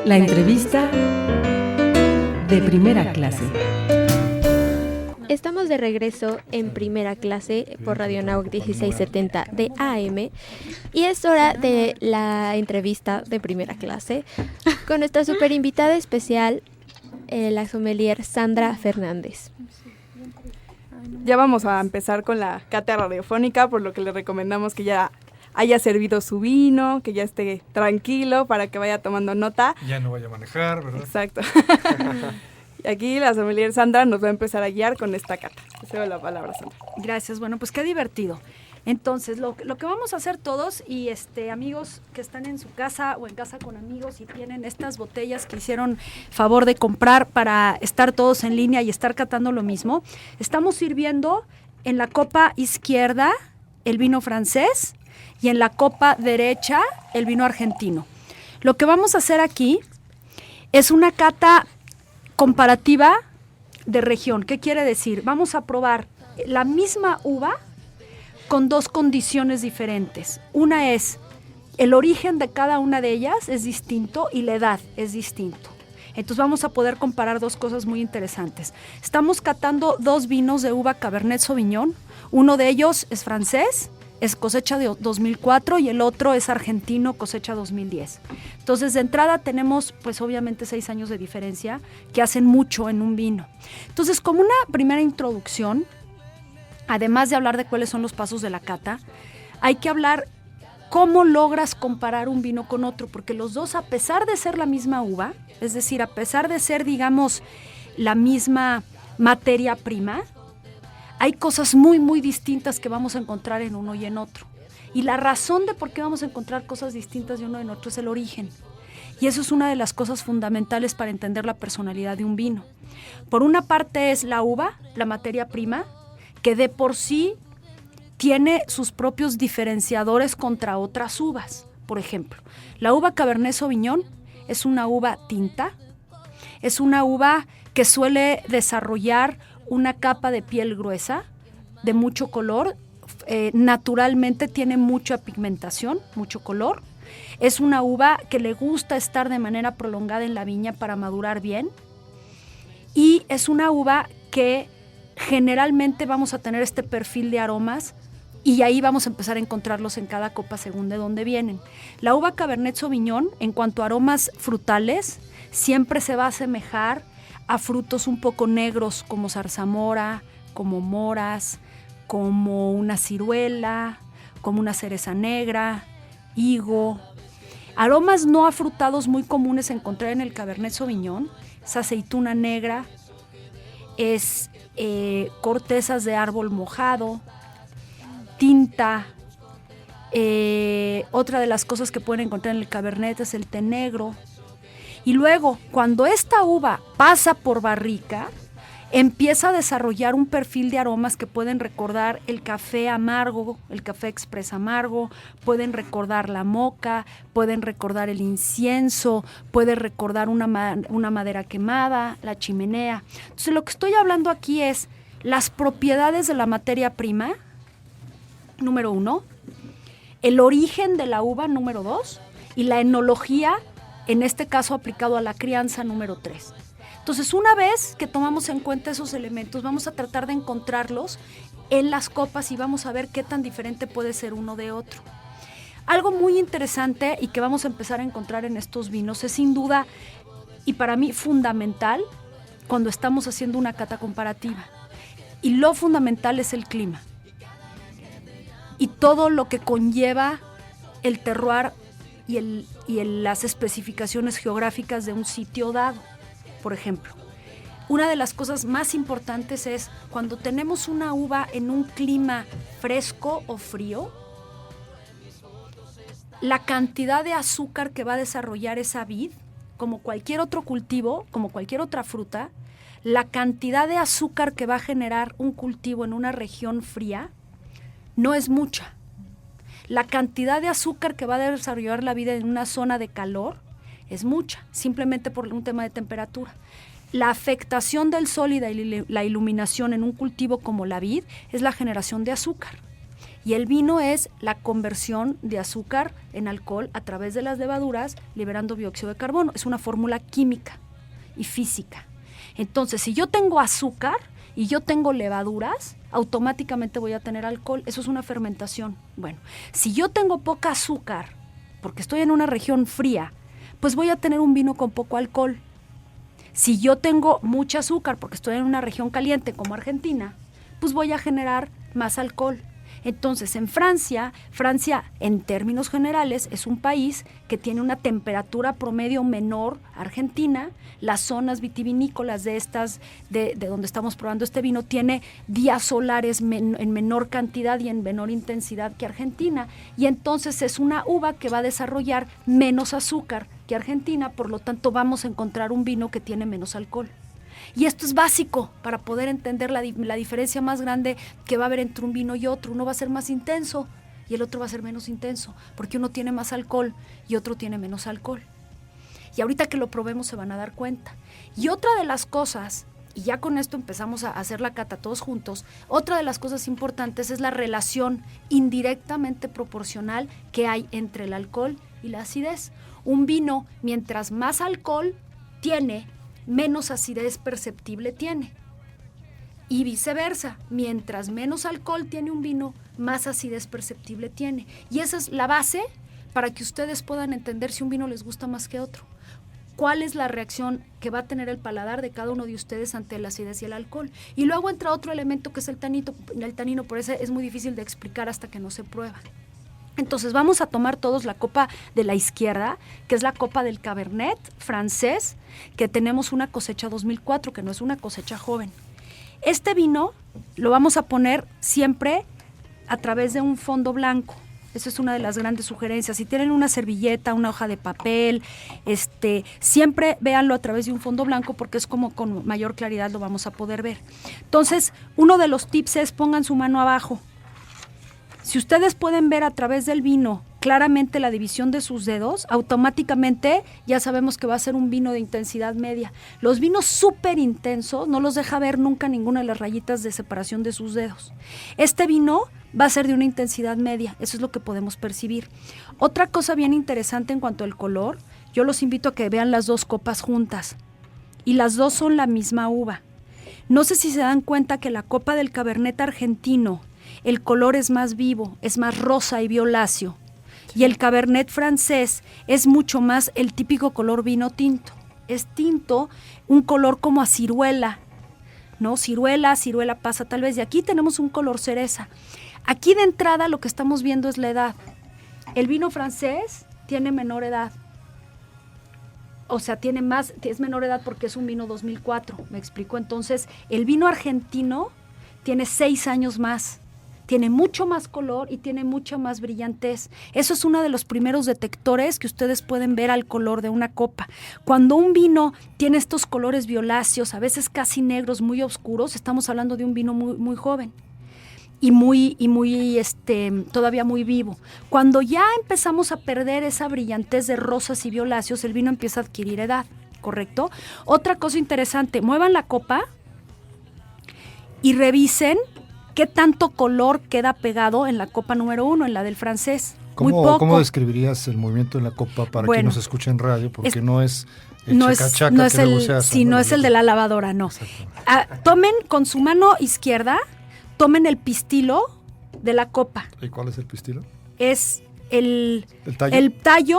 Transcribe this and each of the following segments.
La entrevista de primera clase. Estamos de regreso en primera clase por Radio Nahuac 1670 de AM y es hora de la entrevista de primera clase con nuestra super invitada especial, la sommelier Sandra Fernández. Ya vamos a empezar con la cátedra radiofónica, por lo que le recomendamos que ya haya servido su vino, que ya esté tranquilo para que vaya tomando nota. Ya no vaya a manejar, ¿verdad? Exacto. Y aquí la sommelier Sandra nos va a empezar a guiar con esta cata. Te cedo la palabra, Sandra. Gracias, bueno, pues qué divertido. Entonces, lo que vamos a hacer todos, y amigos que están en su casa o en casa con amigos y tienen estas botellas que hicieron favor de comprar para estar todos en línea y estar catando lo mismo, estamos sirviendo en la copa izquierda el vino francés y en la copa derecha el vino argentino. Lo que vamos a hacer aquí es una cata comparativa de región. ¿Qué quiere decir? Vamos a probar la misma uva con dos condiciones diferentes. Una es el origen de cada una de ellas es distinto y la edad es distinto. Entonces vamos a poder comparar dos cosas muy interesantes. Estamos catando dos vinos de uva Cabernet Sauvignon. Uno de ellos es francés, es cosecha de 2004 y el otro es argentino, cosecha 2010. Entonces, de entrada tenemos, pues obviamente 6 años de diferencia que hacen mucho en un vino. Entonces, como una primera introducción, además de hablar de cuáles son los pasos de la cata, hay que hablar cómo logras comparar un vino con otro, porque los dos, a pesar de ser la misma uva, es decir, a pesar de ser, digamos, la misma materia prima, hay cosas muy, muy distintas que vamos a encontrar en uno y en otro. Y la razón de por qué vamos a encontrar cosas distintas de uno y en otro es el origen. Y eso es una de las cosas fundamentales para entender la personalidad de un vino. Por una parte es la uva, la materia prima, que de por sí tiene sus propios diferenciadores contra otras uvas. Por ejemplo, la uva Cabernet Sauvignon es una uva tinta, es una uva que suele desarrollar una capa de piel gruesa, de mucho color, naturalmente tiene mucha pigmentación, mucho color. Es una uva que le gusta estar de manera prolongada en la viña para madurar bien. Y es una uva que generalmente vamos a tener este perfil de aromas y ahí vamos a empezar a encontrarlos en cada copa según de dónde vienen. La uva Cabernet Sauvignon, en cuanto a aromas frutales, siempre se va a asemejar a frutos un poco negros como zarzamora, como moras, como una ciruela, como una cereza negra, higo. Aromas no afrutados muy comunes a encontrar en el Cabernet Sauvignon es aceituna negra, es cortezas de árbol mojado, tinta. Otra de las cosas que pueden encontrar en el Cabernet es el té negro. Y luego, cuando esta uva pasa por barrica, empieza a desarrollar un perfil de aromas que pueden recordar el café amargo, el café express amargo, pueden recordar la moca, pueden recordar el incienso, pueden recordar una madera quemada, la chimenea. Entonces, lo que estoy hablando aquí es las propiedades de la materia prima, número 1, el origen de la uva, número 2, y la enología, en este caso aplicado a la crianza, número 3. Entonces, una vez que tomamos en cuenta esos elementos, vamos a tratar de encontrarlos en las copas y vamos a ver qué tan diferente puede ser uno de otro. Algo muy interesante y que vamos a empezar a encontrar en estos vinos es sin duda, y para mí fundamental, cuando estamos haciendo una cata comparativa. Y lo fundamental es el clima. Y todo lo que conlleva el terroir y las especificaciones geográficas de un sitio dado. Por ejemplo, una de las cosas más importantes es cuando tenemos una uva en un clima fresco o frío, la cantidad de azúcar que va a desarrollar esa vid, como cualquier otro cultivo, como cualquier otra fruta, la cantidad de azúcar que va a generar un cultivo en una región fría no es mucha. La cantidad de azúcar que va a desarrollar la vid en una zona de calor es mucha, simplemente por un tema de temperatura. La afectación del sol y de la iluminación en un cultivo como la vid es la generación de azúcar. Y el vino es la conversión de azúcar en alcohol a través de las levaduras, liberando dióxido de carbono. Es una fórmula química y física. Entonces, si yo tengo azúcar y yo tengo levaduras, automáticamente voy a tener alcohol. Eso es una fermentación. Bueno, si yo tengo poca azúcar, porque estoy en una región fría, pues voy a tener un vino con poco alcohol. Si yo tengo mucha azúcar, porque estoy en una región caliente como Argentina, pues voy a generar más alcohol. Entonces, en Francia en términos generales es un país que tiene una temperatura promedio menor a Argentina. Las zonas vitivinícolas de donde estamos probando este vino tiene días solares en menor cantidad y en menor intensidad que Argentina. Y entonces es una uva que va a desarrollar menos azúcar que Argentina, por lo tanto vamos a encontrar un vino que tiene menos alcohol. Y esto es básico para poder entender la diferencia más grande que va a haber entre un vino y otro. Uno va a ser más intenso y el otro va a ser menos intenso, porque uno tiene más alcohol y otro tiene menos alcohol. Y ahorita que lo probemos se van a dar cuenta. Y otra de las cosas, y ya con esto empezamos a hacer la cata todos juntos, otra de las cosas importantes es la relación indirectamente proporcional que hay entre el alcohol y la acidez. Un vino, mientras más alcohol tiene, menos acidez perceptible tiene. Y viceversa, mientras menos alcohol tiene un vino, más acidez perceptible tiene. Y esa es la base para que ustedes puedan entender si un vino les gusta más que otro. ¿Cuál es la reacción que va a tener el paladar de cada uno de ustedes ante la acidez y el alcohol? Y luego entra otro elemento que es el tanino, por eso es muy difícil de explicar hasta que no se prueba. Entonces vamos a tomar todos la copa de la izquierda, que es la copa del Cabernet francés, que tenemos una cosecha 2004, que no es una cosecha joven. Este vino lo vamos a poner siempre a través de un fondo blanco. Esa es una de las grandes sugerencias. Si tienen una servilleta, una hoja de papel, siempre véanlo a través de un fondo blanco, porque es como con mayor claridad lo vamos a poder ver. Entonces, uno de los tips es pongan su mano abajo. Si ustedes pueden ver a través del vino claramente la división de sus dedos, automáticamente ya sabemos que va a ser un vino de intensidad media. Los vinos súper intensos no los deja ver nunca ninguna de las rayitas de separación de sus dedos. Este vino va a ser de una intensidad media, eso es lo que podemos percibir. Otra cosa bien interesante en cuanto al color, yo los invito a que vean las dos copas juntas, y las dos son la misma uva. No sé si se dan cuenta que la copa del Cabernet argentino, el color es más vivo, es más rosa y violáceo. Y el Cabernet francés es mucho más el típico color vino tinto. Es tinto, un color como a ciruela, ¿no? Ciruela pasa tal vez. Y aquí tenemos un color cereza. Aquí de entrada lo que estamos viendo es la edad. El vino francés tiene menor edad. O sea, es menor edad porque es un vino 2004, ¿me explico? Entonces, el vino argentino tiene 6 años más. Tiene mucho más color y tiene mucha más brillantez. Eso es uno de los primeros detectores que ustedes pueden ver al color de una copa. Cuando un vino tiene estos colores violáceos, a veces casi negros, muy oscuros, estamos hablando de un vino muy, muy joven y todavía muy vivo. Cuando ya empezamos a perder esa brillantez de rosas y violáceos, el vino empieza a adquirir edad, ¿correcto? Otra cosa interesante, muevan la copa y revisen ¿qué tanto color queda pegado en la copa número 1, en la del francés? Muy poco. ¿Cómo describirías el movimiento en la copa para quien nos escucha en radio? Porque no es el chacachaca no es que luego se hace. Sí, no es el de la lavadora, no. Tomen con su mano izquierda, tomen el pistilo de la copa. ¿Y cuál es el pistilo? Es el tallo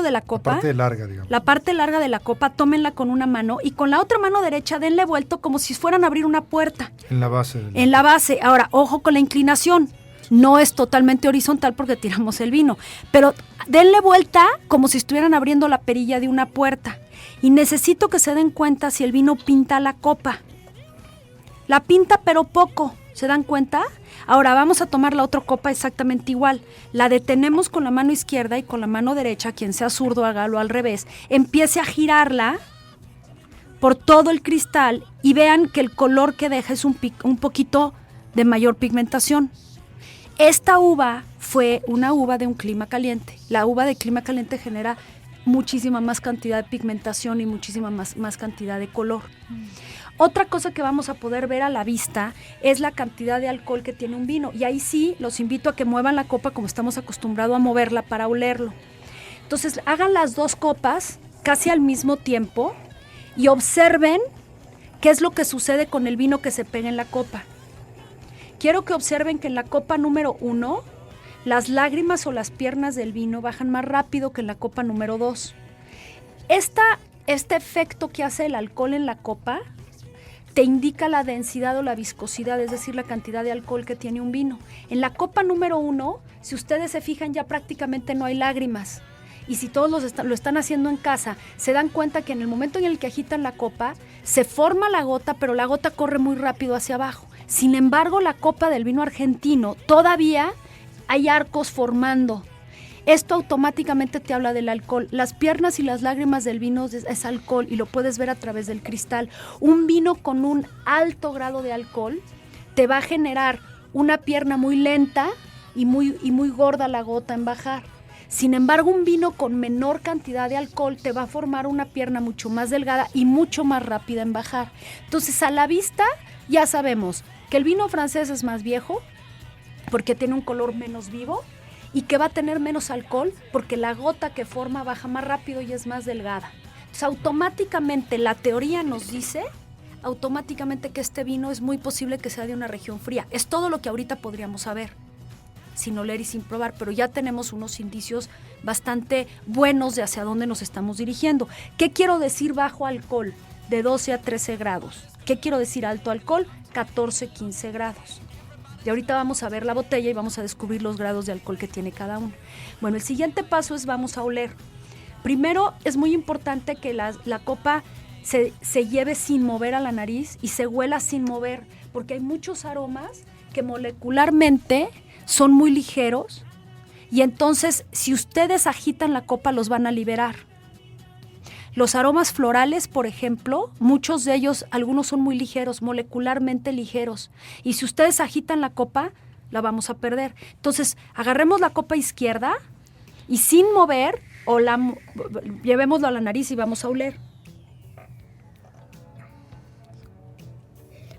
de la copa. La parte larga, digamos. La parte larga de la copa, tómenla con una mano y con la otra mano derecha denle vuelto como si fueran a abrir una puerta. En la base. En la base. Ahora, ojo con la inclinación. No es totalmente horizontal porque tiramos el vino, pero denle vuelta como si estuvieran abriendo la perilla de una puerta. Y necesito que se den cuenta si el vino pinta la copa. La pinta pero poco, ¿se dan cuenta? Ahora vamos a tomar la otra copa exactamente igual. La detenemos con la mano izquierda y con la mano derecha, quien sea zurdo hágalo al revés, empiece a girarla por todo el cristal y vean que el color que deja es un poquito de mayor pigmentación. Esta uva fue una uva de un clima caliente. La uva de clima caliente genera muchísima más cantidad de pigmentación y muchísima más cantidad de color. Otra cosa que vamos a poder ver a la vista es la cantidad de alcohol que tiene un vino. Y ahí sí los invito a que muevan la copa como estamos acostumbrados a moverla para olerlo. Entonces hagan las 2 copas casi al mismo tiempo y observen qué es lo que sucede con el vino que se pega en la copa. Quiero que observen que en la copa número 1 las lágrimas o las piernas del vino bajan más rápido que en la copa número 2. Este efecto que hace el alcohol en la copa te indica la densidad o la viscosidad, es decir, la cantidad de alcohol que tiene un vino. En la copa número 1, si ustedes se fijan, ya prácticamente no hay lágrimas. Y si todos lo están haciendo en casa, se dan cuenta que en el momento en el que agitan la copa, se forma la gota, pero la gota corre muy rápido hacia abajo. Sin embargo, la copa del vino argentino todavía hay arcos formando. Esto automáticamente te habla del alcohol. Las piernas y las lágrimas del vino es alcohol y lo puedes ver a través del cristal. Un vino con un alto grado de alcohol te va a generar una pierna muy lenta y muy gorda la gota en bajar. Sin embargo, un vino con menor cantidad de alcohol te va a formar una pierna mucho más delgada y mucho más rápida en bajar. Entonces, a la vista ya sabemos que el vino francés es más viejo porque tiene un color menos vivo y que va a tener menos alcohol porque la gota que forma baja más rápido y es más delgada. Entonces, automáticamente la teoría nos dice automáticamente que este vino es muy posible que sea de una región fría. Es todo lo que ahorita podríamos saber, sin oler y sin probar, pero ya tenemos unos indicios bastante buenos de hacia dónde nos estamos dirigiendo. ¿Qué quiero decir bajo alcohol? De 12 a 13 grados. ¿Qué quiero decir alto alcohol? 14, 15 grados. Y ahorita vamos a ver la botella y vamos a descubrir los grados de alcohol que tiene cada uno. Bueno, el siguiente paso es vamos a oler. Primero es muy importante que la copa se lleve sin mover a la nariz y se huela sin mover, porque hay muchos aromas que molecularmente son muy ligeros y entonces si ustedes agitan la copa los van a liberar. Los aromas florales, por ejemplo, muchos de ellos, algunos son muy ligeros, molecularmente ligeros. Y si ustedes agitan la copa, la vamos a perder. Entonces, agarremos la copa izquierda y sin mover, llevémoslo a la nariz y vamos a oler.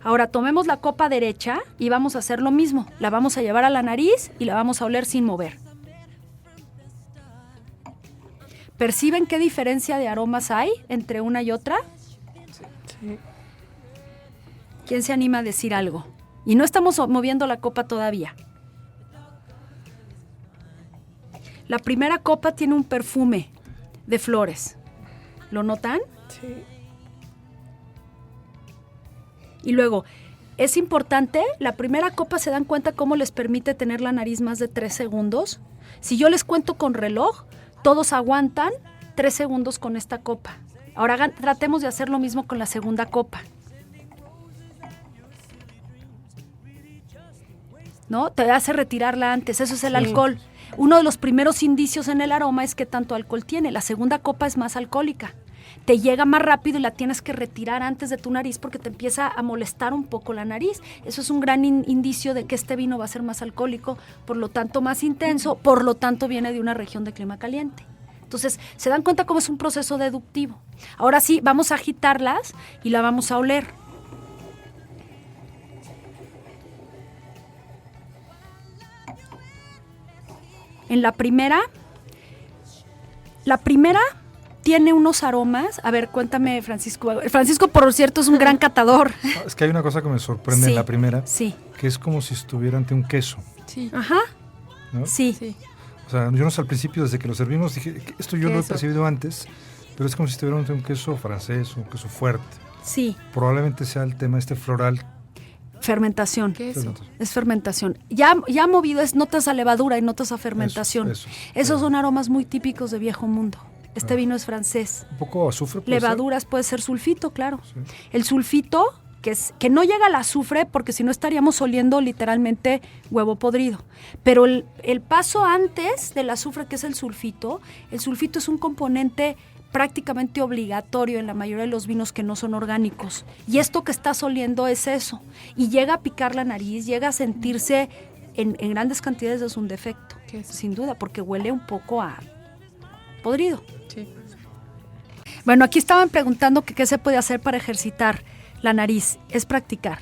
Ahora, tomemos la copa derecha y vamos a hacer lo mismo. La vamos a llevar a la nariz y la vamos a oler sin mover. ¿Perciben qué diferencia de aromas hay entre una y otra? Sí. ¿Quién se anima a decir algo? Y no estamos moviendo la copa todavía. La primera copa tiene un perfume de flores. ¿Lo notan? Sí. Y luego, es importante, la primera copa, ¿se dan cuenta cómo les permite tener la nariz más de 3 segundos? Si yo les cuento con reloj, todos aguantan 3 segundos con esta copa. Ahora tratemos de hacer lo mismo con la segunda copa. ¿No? Te hace retirarla antes, eso es el alcohol. Uno de los primeros indicios en el aroma es qué tanto alcohol tiene. La segunda copa es más alcohólica. Te llega más rápido y la tienes que retirar antes de tu nariz porque te empieza a molestar un poco la nariz. Eso es un gran indicio de que este vino va a ser más alcohólico, por lo tanto más intenso, por lo tanto viene de una región de clima caliente. Entonces, ¿se dan cuenta cómo es un proceso deductivo? Ahora sí, vamos a agitarlas y la vamos a oler. En la primera tiene unos aromas. A ver, cuéntame, Francisco. Francisco, por cierto, es un gran catador. No, es que hay una cosa que me sorprende Sí, en la primera, sí. que es como si estuviera ante un queso, Sí. Ajá, ¿no? sí. Sí. O sea, yo no sé, al principio, desde que lo servimos, dije, esto yo lo he Queso. percibido antes, pero es como si estuviera ante un queso francés, un queso fuerte. Sí, Probablemente sea el tema floral. fermentación. Queso. Es fermentación. Ya movido, notas a levadura y notas a fermentación. Esos son aromas muy típicos de Viejo Mundo. Este vino es francés. Un poco azufre puede Levaduras, puede ser sulfito, claro. Sí. El sulfito, que no llega al azufre, porque si no estaríamos oliendo literalmente huevo podrido. Pero el paso antes del azufre, que es el sulfito es un componente prácticamente obligatorio en la mayoría de los vinos que no son orgánicos. Y esto que estás oliendo es eso. Y llega a picar la nariz, llega a sentirse en grandes cantidades, es un defecto, Queso. sin duda, porque huele un poco a podrido. Sí. Bueno, aquí estaban preguntando que qué se puede hacer para ejercitar la nariz. Es practicar.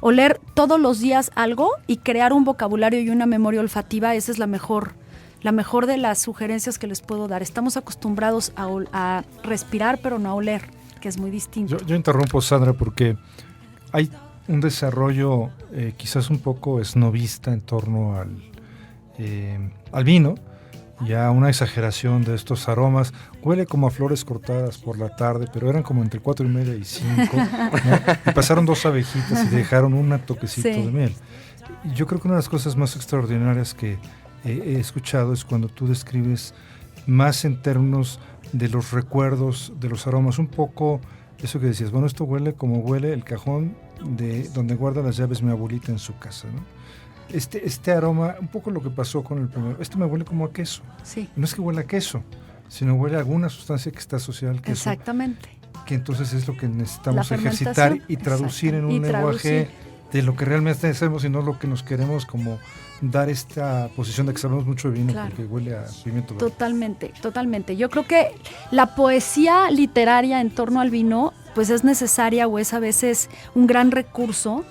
Oler todos los días algo y crear un vocabulario y una memoria olfativa, esa es la mejor de las sugerencias que les puedo dar. Estamos acostumbrados a respirar, pero no a oler, que es muy distinto. Yo interrumpo, Sandra, porque hay un desarrollo quizás un poco esnovista en torno al vino, ya una exageración de estos aromas. Huele como a flores cortadas por la tarde, pero eran como entre 4:30 y 5, ¿no? Y pasaron 2 abejitas y dejaron un toquecito de miel. Y yo creo que una de las cosas más extraordinarias que he escuchado es cuando tú describes más en términos de los recuerdos, de los aromas, un poco eso que decías, bueno, esto huele como huele el cajón de donde guarda las llaves mi abuelita en su casa, ¿no? Este aroma, un poco lo que pasó con el primero, me huele como a queso. Sí. No es que huele a queso, sino huele a alguna sustancia que está asociada al queso. Exactamente. Que entonces es lo que necesitamos ejercitar y traducir en un lenguaje de lo que realmente hacemos y no lo que nos queremos como dar esta posición de que sabemos mucho de vino, claro, porque huele a pimiento verde. Totalmente. Yo creo que la poesía literaria en torno al vino pues es necesaria o es a veces un gran recurso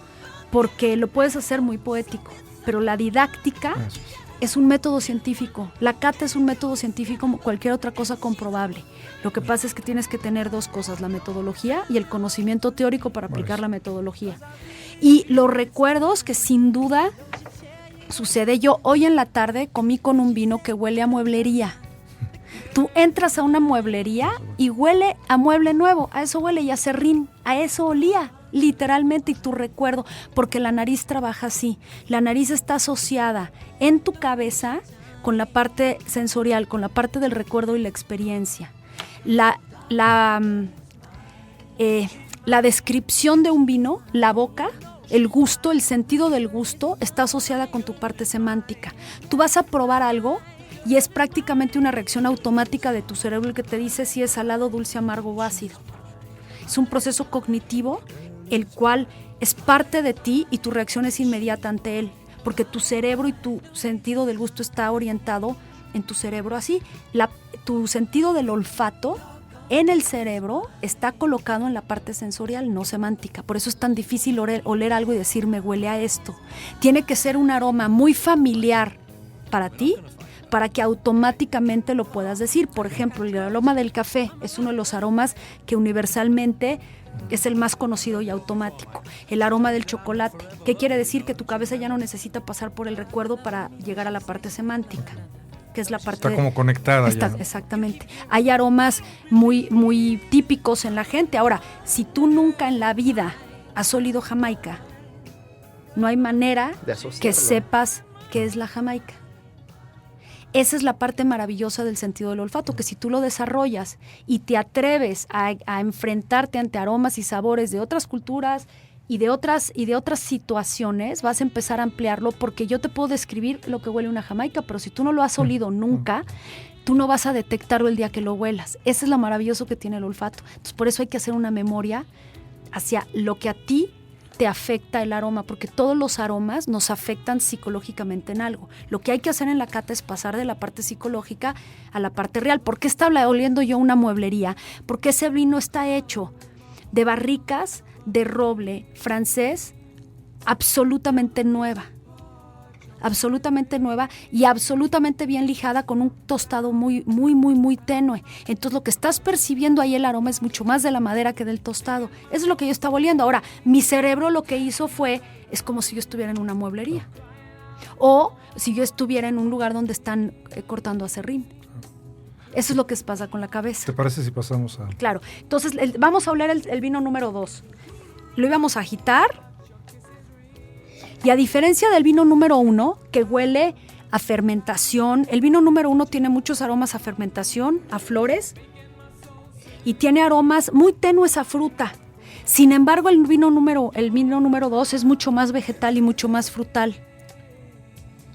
porque lo puedes hacer muy poético, pero la didáctica es un método científico. La cata es un método científico como cualquier otra cosa comprobable. Lo que pasa es que tienes que tener 2 cosas, la metodología y el conocimiento teórico para aplicar la metodología. Y los recuerdos que sin duda sucede. Yo hoy en la tarde comí con un vino que huele a mueblería. Tú entras a una mueblería y huele a mueble nuevo, a eso huele y a serrín, a eso olía. Literalmente, y tu recuerdo, porque la nariz trabaja así. La nariz está asociada en tu cabeza con la parte sensorial, con la parte del recuerdo y la experiencia. La descripción de un vino, la boca, el gusto, el sentido del gusto está asociada con tu parte semántica. Tú vas a probar algo y es prácticamente una reacción automática de tu cerebro el que te dice si es salado, dulce, amargo o ácido. Es un proceso cognitivo el cual es parte de ti y tu reacción es inmediata ante él, porque tu cerebro y tu sentido del gusto está orientado en tu cerebro así. Tu sentido del olfato en el cerebro está colocado en la parte sensorial, no semántica. Por eso es tan difícil oler algo y decir me huele a esto. Tiene que ser un aroma muy familiar para ti, para que automáticamente lo puedas decir. Por ejemplo, el aroma del café es uno de los aromas que universalmente es el más conocido y automático. El aroma del chocolate, ¿qué quiere decir? Que tu cabeza ya no necesita pasar por el recuerdo para llegar a la parte semántica, que es la parte... Está como conectada ya, ¿no? Exactamente. Hay aromas muy, muy típicos en la gente. Ahora, si tú nunca en la vida has olido Jamaica, no hay manera que sepas qué es la Jamaica. Esa es la parte maravillosa del sentido del olfato, que si tú lo desarrollas y te atreves a enfrentarte ante aromas y sabores de otras culturas y de otras situaciones, vas a empezar a ampliarlo, porque yo te puedo describir lo que huele una Jamaica, pero si tú no lo has olido nunca, tú no vas a detectarlo el día que lo huelas. Eso es lo maravilloso que tiene el olfato. Entonces, por eso hay que hacer una memoria hacia lo que a ti te afecta el aroma, porque todos los aromas nos afectan psicológicamente en algo. Lo que hay que hacer en la cata es pasar de la parte psicológica a la parte real. ¿Por qué está oliendo yo una mueblería? Porque ese vino está hecho de barricas de roble francés absolutamente nueva y absolutamente bien lijada, con un tostado muy, muy, muy, muy tenue. Entonces lo que estás percibiendo ahí, el aroma, es mucho más de la madera que del tostado. Eso es lo que yo estaba oliendo. Ahora, mi cerebro lo que hizo es como si yo estuviera en una mueblería. O si yo estuviera en un lugar donde están cortando aserrín. Eso es lo que pasa con la cabeza. ¿Te parece si pasamos a...? Claro. Entonces, vamos a oler el vino número 2. Lo íbamos a agitar. Y a diferencia del vino número 1, que huele a fermentación, el vino número 1 tiene muchos aromas a fermentación, a flores, y tiene aromas muy tenues a fruta. Sin embargo, el vino número 2 es mucho más vegetal y mucho más frutal.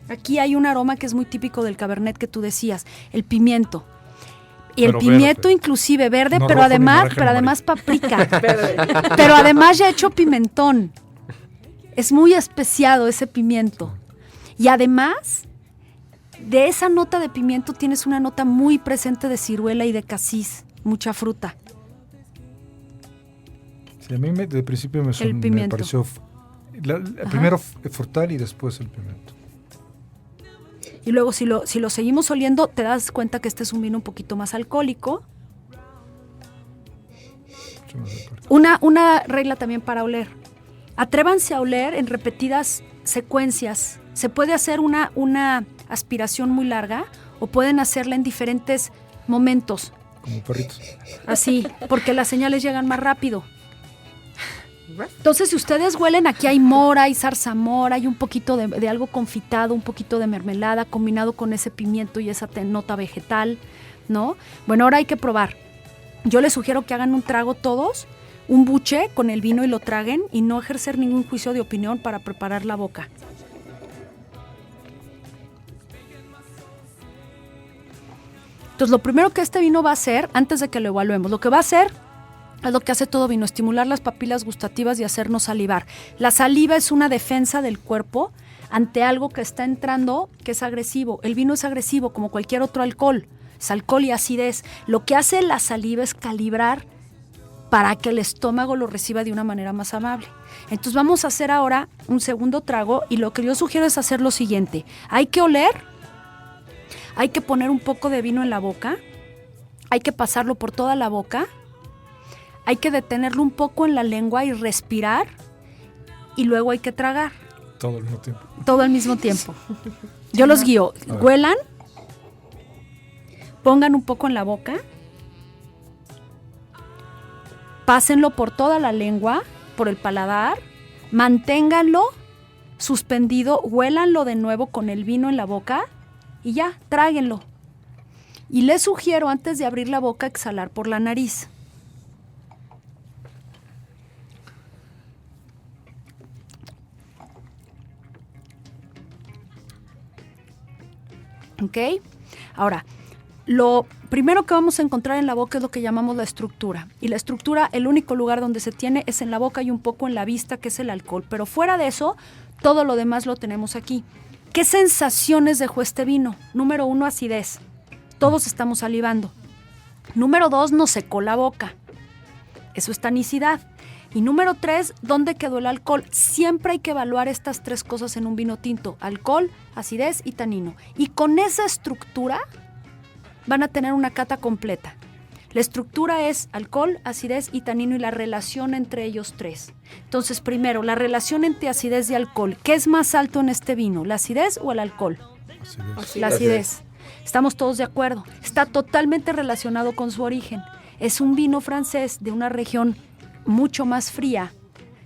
Aquí hay un aroma que es muy típico del Cabernet que tú decías, el pimiento. Y el pimiento verde, inclusive verde, no pero además paprika. Pero además ya hecho pimentón. Es muy especiado ese pimiento. Y además de esa nota de pimiento tienes una nota muy presente de ciruela y de casis. mucha fruta. Sí, a mí de principio me pareció primero frutal y después el pimiento. Y luego si lo seguimos oliendo, te das cuenta que este es un vino un poquito más alcohólico. Una regla también para oler. Atrévanse a oler en repetidas secuencias. Se puede hacer una aspiración muy larga o pueden hacerla en diferentes momentos. Como perritos. Así, porque las señales llegan más rápido. Entonces, si ustedes huelen, aquí hay mora, hay zarzamora, hay un poquito de algo confitado, un poquito de mermelada combinado con ese pimiento y esa nota vegetal, ¿no? Bueno, ahora hay que probar. Yo les sugiero que hagan un trago todos, un buche con el vino y lo traguen y no ejercer ningún juicio de opinión para preparar la boca. Entonces, lo primero que este vino va a hacer, antes de que lo evaluemos, lo que va a hacer es lo que hace todo vino, estimular las papilas gustativas y hacernos salivar. La saliva es una defensa del cuerpo ante algo que está entrando que es agresivo. El vino es agresivo como cualquier otro alcohol. Es alcohol y acidez. Lo que hace la saliva es calibrar para que el estómago lo reciba de una manera más amable. Entonces vamos a hacer ahora un segundo trago y lo que yo sugiero es hacer lo siguiente. Hay que oler, hay que poner un poco de vino en la boca, hay que pasarlo por toda la boca, hay que detenerlo un poco en la lengua y respirar y luego hay que tragar. Todo al mismo tiempo. Todo al mismo tiempo. Yo los guío. Huelan, pongan un poco en la boca, pásenlo por toda la lengua, por el paladar, manténganlo suspendido, huélanlo de nuevo con el vino en la boca y ya, tráguenlo. Y les sugiero antes de abrir la boca exhalar por la nariz. ¿Ok? Ahora, lo primero que vamos a encontrar en la boca es lo que llamamos la estructura. Y la estructura, el único lugar donde se tiene es en la boca y un poco en la vista, que es el alcohol. Pero fuera de eso, todo lo demás lo tenemos aquí. ¿Qué sensaciones dejó este vino? Número 1, acidez. Todos estamos salivando. Número 2, nos secó la boca. Eso es tanicidad. Y número 3, ¿dónde quedó el alcohol? Siempre hay que evaluar estas 3 cosas en un vino tinto: alcohol, acidez y tanino. Y con esa estructura van a tener una cata completa. La estructura es alcohol, acidez y tanino y la relación entre ellos 3. Entonces, primero, la relación entre acidez y alcohol. ¿Qué es más alto en este vino, la acidez o el alcohol? Acidez. La acidez. Estamos todos de acuerdo. Está totalmente relacionado con su origen. Es un vino francés de una región mucho más fría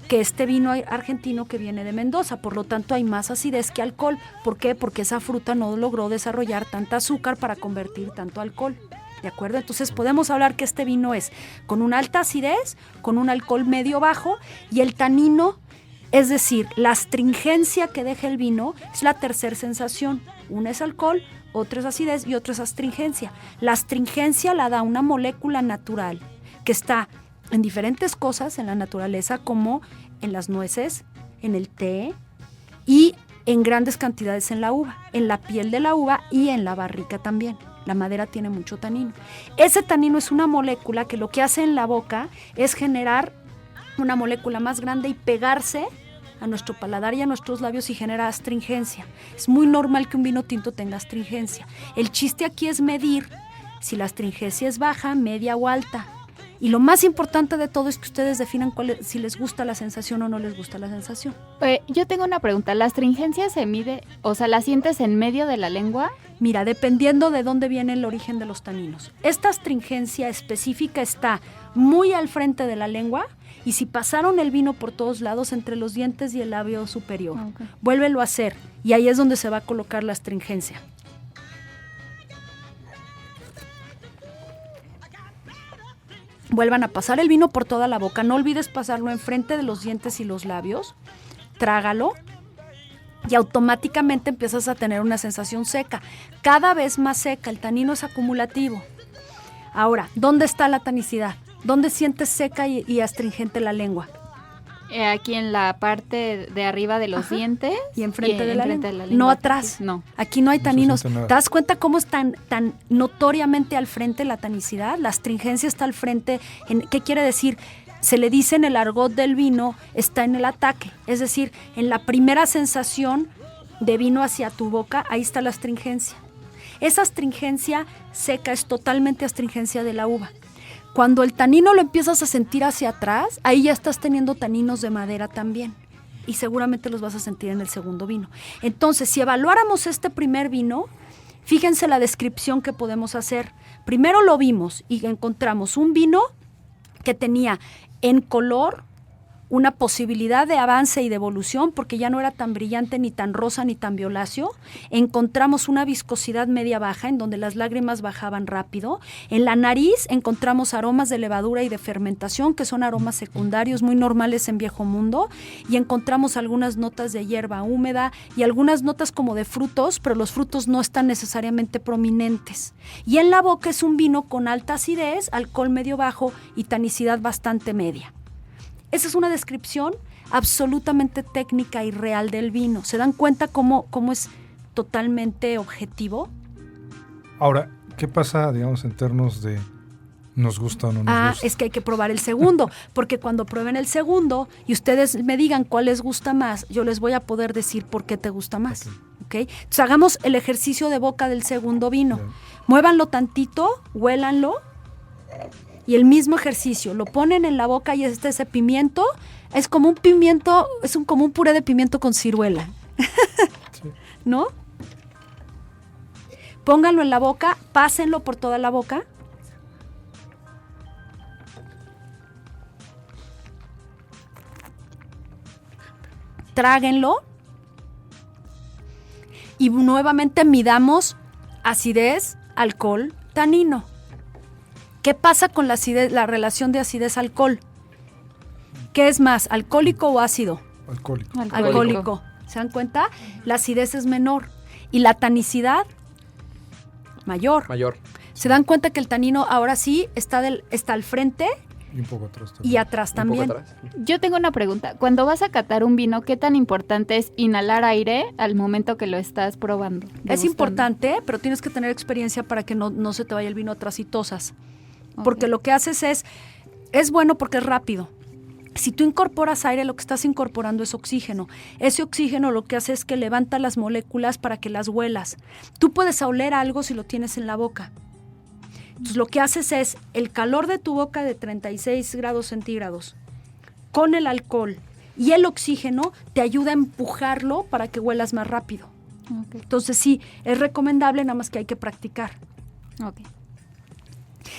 que este vino argentino que viene de Mendoza, por lo tanto hay más acidez que alcohol. ¿Por qué? Porque esa fruta no logró desarrollar tanta azúcar para convertir tanto alcohol, ¿de acuerdo? Entonces podemos hablar que este vino es con una alta acidez, con un alcohol medio bajo y el tanino, es decir, la astringencia que deja el vino es la tercera sensación. Una es alcohol, otra es acidez y otra es astringencia. La astringencia la da una molécula natural que está en diferentes cosas en la naturaleza, como en las nueces, en el té y en grandes cantidades en la uva, en la piel de la uva y en la barrica también. La madera tiene mucho tanino. Ese tanino es una molécula que lo que hace en la boca es generar una molécula más grande y pegarse a nuestro paladar y a nuestros labios y genera astringencia. Es muy normal que un vino tinto tenga astringencia. El chiste aquí es medir si la astringencia es baja, media o alta. Y lo más importante de todo es que ustedes definan si les gusta la sensación o no les gusta la sensación. Yo tengo una pregunta. ¿La astringencia se mide, o sea, la sientes en medio de la lengua? Mira, dependiendo de dónde viene el origen de los taninos. Esta astringencia específica está muy al frente de la lengua y si pasaron el vino por todos lados, entre los dientes y el labio superior. Okay. Vuélvelo a hacer y ahí es donde se va a colocar la astringencia. Vuelvan a pasar el vino por toda la boca. No olvides pasarlo enfrente de los dientes y los labios. Trágalo y automáticamente empiezas a tener una sensación seca. Cada vez más seca. El tanino es acumulativo. Ahora, ¿dónde está la tanicidad? ¿Dónde sientes seca y astringente la lengua? Aquí en la parte de arriba de los dientes. Y enfrente de la lengua. No atrás. No. Aquí no hay taninos. se siente ¿Te das cuenta cómo es tan notoriamente al frente la tanicidad? La astringencia está al frente. ¿Qué quiere decir? Se le dice en el argot del vino, está en el ataque. Es decir, en la primera sensación de vino hacia tu boca, ahí está la astringencia. Esa astringencia seca es totalmente astringencia de la uva. Cuando el tanino lo empiezas a sentir hacia atrás, ahí ya estás teniendo taninos de madera también. Y seguramente los vas a sentir en el segundo vino. Entonces, si evaluáramos este primer vino, fíjense la descripción que podemos hacer. Primero lo vimos y encontramos un vino que tenía en color una posibilidad de avance y de evolución, porque ya no era tan brillante, ni tan rosa, ni tan violáceo. Encontramos una viscosidad media-baja, en donde las lágrimas bajaban rápido. En la nariz encontramos aromas de levadura y de fermentación, que son aromas secundarios muy normales en Viejo Mundo. Y encontramos algunas notas de hierba húmeda y algunas notas como de frutos, pero los frutos no están necesariamente prominentes. Y en la boca es un vino con alta acidez, alcohol medio-bajo y tanicidad bastante media. Esa es una descripción absolutamente técnica y real del vino. ¿Se dan cuenta cómo es totalmente objetivo? Ahora, ¿qué pasa, digamos, en términos de nos gusta o no nos gusta? Es que hay que probar el segundo, porque cuando prueben el segundo y ustedes me digan cuál les gusta más, yo les voy a poder decir por qué te gusta más. ¿Okay? Entonces hagamos el ejercicio de boca del segundo vino. Okay. Muévanlo tantito, huélanlo. Y el mismo ejercicio, lo ponen en la boca y ese pimiento es como un pimiento, como un puré de pimiento con ciruela. Sí. ¿No? Pónganlo en la boca, pásenlo por toda la boca. Tráguenlo. Y nuevamente midamos acidez, alcohol, tanino. ¿Qué pasa con la acidez, la relación de acidez-alcohol? ¿Qué es más, alcohólico o ácido? Alcohólico. ¿Se dan cuenta? La acidez es menor y la tanicidad mayor. ¿Se dan cuenta que el tanino ahora sí está al frente? Y un poco atrás también. Y atrás también. Yo tengo una pregunta. Cuando vas a catar un vino, ¿qué tan importante es inhalar aire al momento que lo estás probando? Es importante, pero tienes que tener experiencia para que no se te vaya el vino atrás y tosas. Porque lo que haces es bueno porque es rápido. Si tú incorporas aire, lo que estás incorporando es oxígeno. Ese oxígeno lo que hace es que levanta las moléculas para que las huelas. Tú puedes oler algo si lo tienes en la boca. Entonces lo que haces es el calor de tu boca de 36 grados centígrados con el alcohol y el oxígeno te ayuda a empujarlo para que huelas más rápido. Okay. Entonces sí, es recomendable, nada más que hay que practicar. Okay.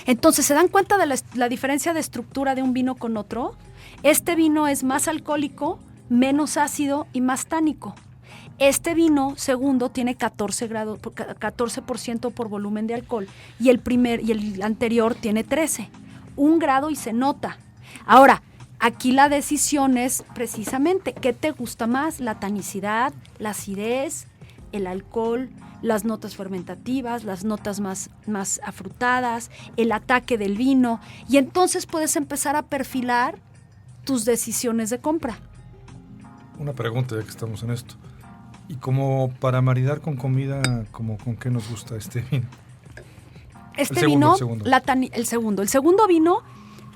Entonces, ¿se dan cuenta de la diferencia de estructura de un vino con otro? Este vino es más alcohólico, menos ácido y más tánico. Este vino segundo tiene 14% por volumen de alcohol y el anterior tiene 13. 1 grado y se nota. Ahora, aquí la decisión es precisamente ¿qué te gusta más? La tanicidad, la acidez, el alcohol, las notas fermentativas, las notas más afrutadas, el ataque del vino, y entonces puedes empezar a perfilar tus decisiones de compra. Una pregunta ya que estamos en esto. ¿Y como para maridar con comida, como con qué nos gusta este vino? El segundo vino,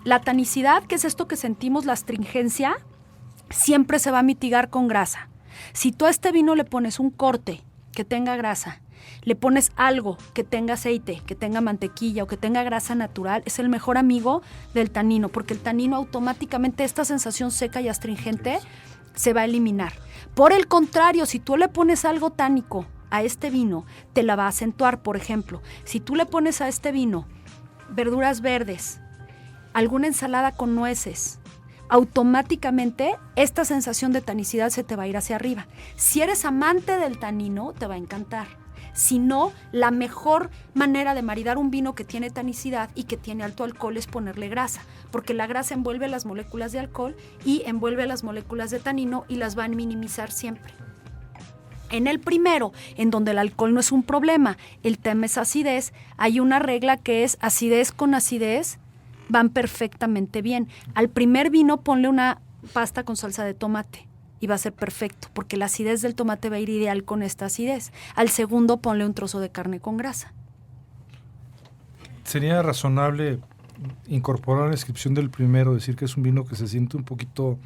la tanicidad, que es esto que sentimos, la astringencia, siempre se va a mitigar con grasa. Si tú a este vino le pones un corte que tenga grasa, le pones algo que tenga aceite, que tenga mantequilla o que tenga grasa natural, es el mejor amigo del tanino, porque el tanino automáticamente, esta sensación seca y astringente, se va a eliminar. Por el contrario, si tú le pones algo tánico a este vino, te la va a acentuar. Por ejemplo, si tú le pones a este vino verduras verdes, alguna ensalada con nueces, automáticamente esta sensación de tanicidad se te va a ir hacia arriba. Si eres amante del tanino, te va a encantar. Si no, la mejor manera de maridar un vino que tiene tanicidad y que tiene alto alcohol es ponerle grasa, porque la grasa envuelve las moléculas de alcohol y envuelve las moléculas de tanino y las va a minimizar siempre. En el primero, en donde el alcohol no es un problema, el tema es acidez, hay una regla que es acidez con acidez van perfectamente bien. Al primer vino ponle una pasta con salsa de tomate y va a ser perfecto, porque la acidez del tomate va a ir ideal con esta acidez. Al segundo ponle un trozo de carne con grasa. ¿Sería razonable incorporar a la descripción del primero, decir que es un vino que se siente un poquito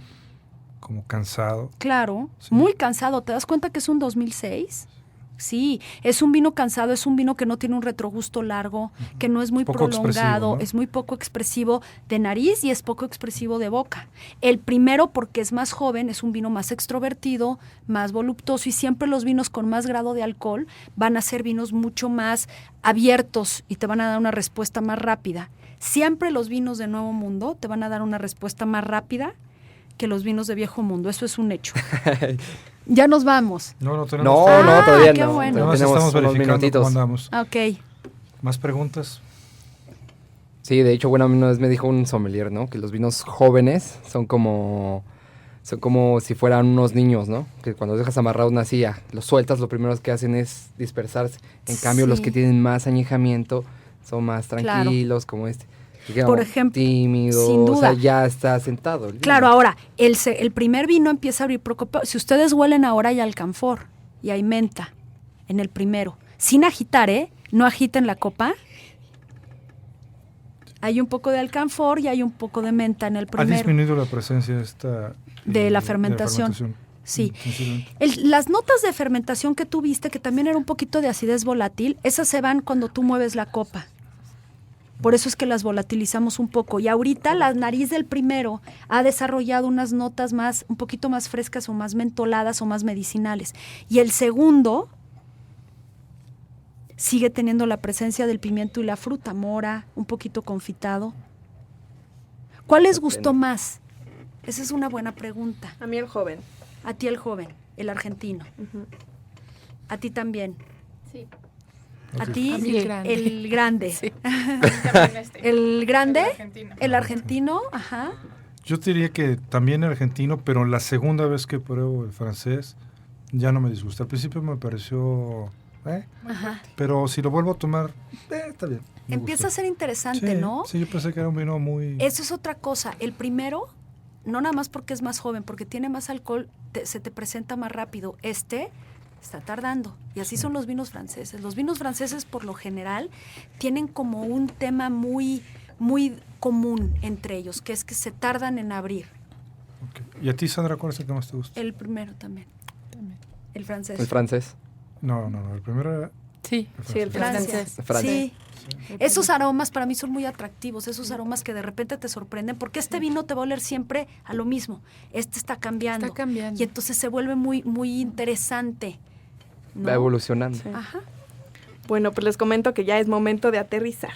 como cansado? Claro, Sí. muy cansado. ¿Te das cuenta que es un 2006? Sí, es un vino cansado, es un vino que no tiene un retrogusto largo, que no es muy Poco prolongado, expresivo, ¿no? es muy poco expresivo de nariz y es poco expresivo de boca. El primero, porque es más joven, es un vino más extrovertido, más voluptuoso, y siempre los vinos con más grado de alcohol van a ser vinos mucho más abiertos y te van a dar una respuesta más rápida. Siempre los vinos de Nuevo Mundo te van a dar una respuesta más rápida que los vinos de Viejo Mundo, eso es un hecho. Ya nos vamos. No tenemos. No, Ah, todavía qué no. bueno. Además, Tenemos estamos unos verificando minutitos. cómo andamos. Ok. ¿Más preguntas? Sí, de hecho, bueno, una vez me dijo un sommelier, ¿no? Que los vinos jóvenes son como si fueran unos niños, ¿no? Que cuando dejas amarrado una silla, los sueltas, lo primero que hacen es dispersarse. En cambio, los Sí. que tienen más añejamiento son más Claro. tranquilos, como este. Digamos, Por ejemplo, tímido, sin o sea, duda. ya está sentado. el vino. Claro, ahora, el primer vino empieza a abrir poco. Si ustedes huelen ahora hay alcanfor y hay menta en el primero. Sin agitar, ¿eh? No agiten la copa. Hay un poco de alcanfor y hay un poco de menta en el ¿Ha primero. disminuido la presencia esta, De la fermentación. Sí. Sensiblemente. Las notas de fermentación que tú viste, que también era un poquito de acidez volátil, esas se van cuando tú mueves la copa. Por eso es que las volatilizamos un poco. Y ahorita la nariz del primero ha desarrollado unas notas más, un poquito más frescas o más mentoladas o más medicinales. Y el segundo sigue teniendo la presencia del pimiento y la fruta, mora, un poquito confitado. ¿Cuál les gustó más? Esa es una buena pregunta. A mí el joven. A ti el joven, el argentino. A ti también. Sí. A Ok. ti A mí el grande. Sí. El grande, argentino. el argentino, ajá. Yo te diría que también el argentino, pero la segunda vez que pruebo el francés ya no me disgusta. Al principio me pareció... Ajá. pero si lo vuelvo a tomar, está bien. me Empieza a gustó. ser interesante, Sí, ¿no? Sí, yo pensé que era un vino muy... Eso es otra cosa. El primero, no nada más porque es más joven, porque tiene más alcohol, se te presenta más rápido. Este está tardando. Y así son los vinos franceses. Los vinos franceses, por lo general, tienen como un tema muy, muy común entre ellos, que es que se tardan en abrir. Ok. ¿Y a ti, Sandra, cuál es el que más te gusta? El primero también. El francés. El francés. No, el primero era... Sí. Sí, el Francia. Francia. Sí. Esos aromas para mí son muy atractivos, esos aromas que de repente te sorprenden, porque este vino te va a oler siempre a lo mismo. Este está cambiando. Está cambiando. Y entonces se vuelve muy, muy interesante, ¿no? Va evolucionando. Sí. Ajá. Bueno, pues les comento que ya es momento de aterrizar.